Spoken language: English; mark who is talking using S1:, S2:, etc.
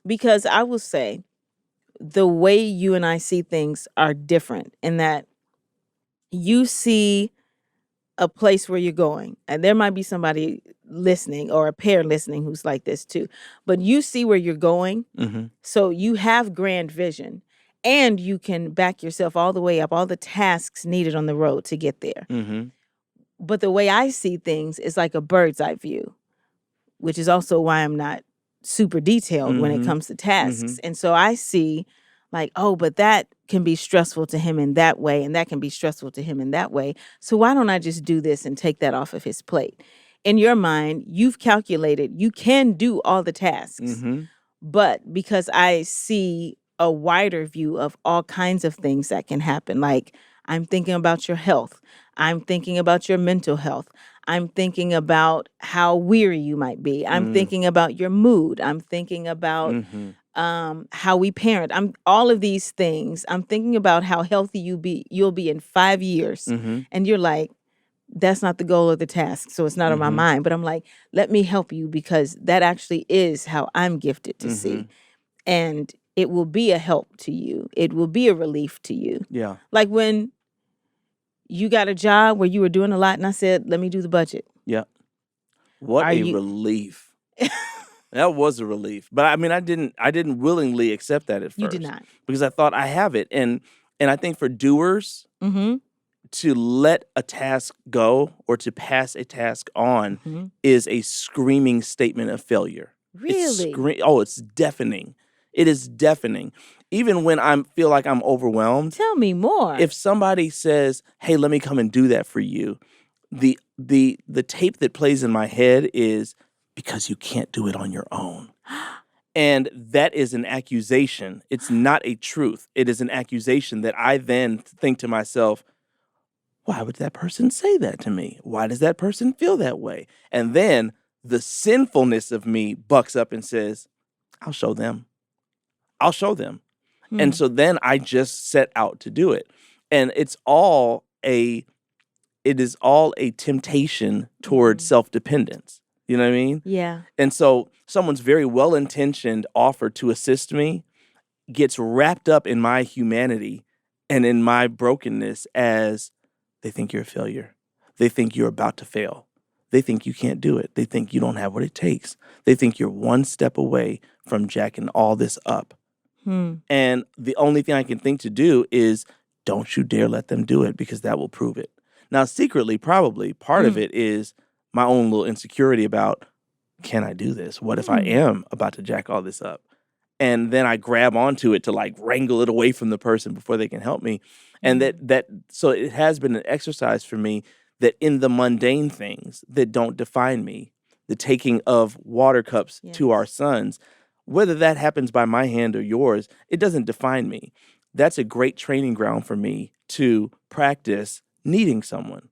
S1: Because I will say the way you and I see things are different in that you see a place where you're going, and there might be somebody listening or a pair listening who's like this too, but you see where you're going.
S2: Mm-hmm.
S1: So you have grand vision, and you can back yourself all the way up, all the tasks needed on the road to get there.
S2: Mm-hmm.
S1: But the way I see things is like a bird's eye view, which is also why I'm not super detailed when it
S2: Mm-hmm.
S1: comes to tasks. And so I see like, oh, but that can be stressful to him in that way, and that can be stressful to him in that way. So why don't I just do this and take that off of his plate? In your mind, you've calculated you can do all the tasks,
S2: Mm-hmm.
S1: but because I see a wider view of all kinds of things that can happen, like I'm thinking about your health, I'm thinking about your mental health, I'm thinking about how weary you might be, I'm thinking about your mood, I'm thinking about
S2: Mm-hmm.
S1: how we parent. I'm all of these things. I'm thinking about how healthy you'll be in 5 years.
S2: Mm-hmm.
S1: And you're like, that's not the goal of the task. So it's not on my
S2: Mm-hmm.
S1: mind. But I'm like, let me help you because that actually is how I'm gifted to see. And it will be a help to you. It will be a relief to you.
S2: Yeah.
S1: Like when you got a job where you were doing a lot and I said, let me do the budget.
S2: Yeah. What
S1: Are
S2: a
S1: you
S2: relief. That was a relief. But I mean, I didn't willingly accept that at first.
S1: You did not.
S2: Because I thought I have it. And I think for doers
S1: Mm-hmm.
S2: to let a task go or to pass a task on
S1: Mm-hmm.
S2: is a screaming statement of failure.
S1: Really?
S2: It's deafening. It is deafening. Even when I feel like I'm overwhelmed,
S1: Tell me more.
S2: if somebody says, "Hey, let me come and do that for you," the tape that plays in my head is because you can't do it on your own. And that is an accusation. It's not a truth. It is an accusation that I then think to myself, why would that person say that to me? Why does that person feel that way? And then the sinfulness of me bucks up and says, I'll show them. I'll show them. And so then I just set out to do it. And it is all a temptation towards self-dependence. You know what I mean?
S1: Yeah.
S2: And so someone's very well-intentioned offer to assist me gets wrapped up in my humanity and in my brokenness as they think you're a failure. They think you're about to fail. They think you can't do it. They think you don't have what it takes. They think you're one step away from jacking all this up. And the only thing I can think to do is don't you dare let them do it because that will prove it. Now, secretly, probably part of it is my own little insecurity about, can I do this? What if I am about to jack all this up? And then I grab onto it to like wrangle it away from the person before they can help me. And so it has been an exercise for me that in the mundane things that don't define me, the taking of water cups to our sons, whether that happens by my hand or yours, it doesn't define me. That's a great training ground for me to practice needing someone.